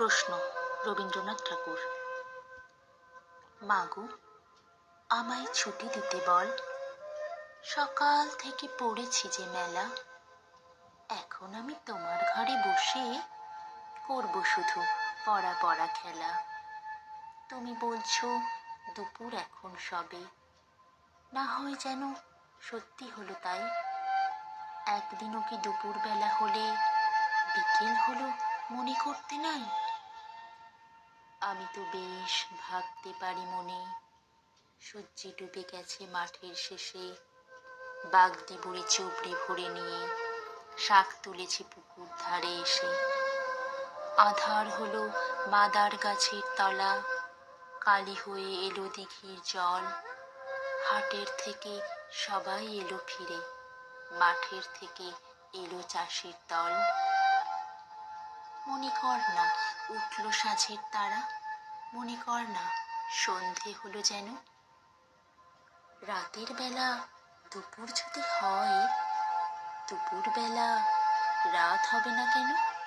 প্রশ্ন, রবীন্দ্রনাথ ঠাকুর। মাগো, আমায় ছুটি দিতে বল, সকাল থেকে পড়েছি যে মেলা। এখন আমি তোমার ঘরে বসে করব শুধু পড়া পড়া খেলা। তুমি বলছো দুপুর এখন সবে, না হয় যেন সত্যি হলো তাই। একদিনও কি দুপুর বেলা হলে বিকেল হলো মনে করতে নাই? আমি তো বেশ ভাবতে পারি মনে, সূর্যি ডুবে গেছে মাঠের শেষে। বাগদি বুড়ি চুবড়ি ভরে নিয়ে শাক তুলেছি পুকুর ধারে এসে। আধার হলো মাদার গাছের তলা, কালি হয়ে এলো দিঘির জল। হাটের থেকে সবাই এলো ফিরে, মাঠের থেকে এলো চাষের দল। মনে কর না উঠল সাঁঝের তারা, মনে কর না সন্ধে হলো যেন। রাতের বেলা দুপুর যদি হয়, দুপুর বেলা রাত হবে না কেন?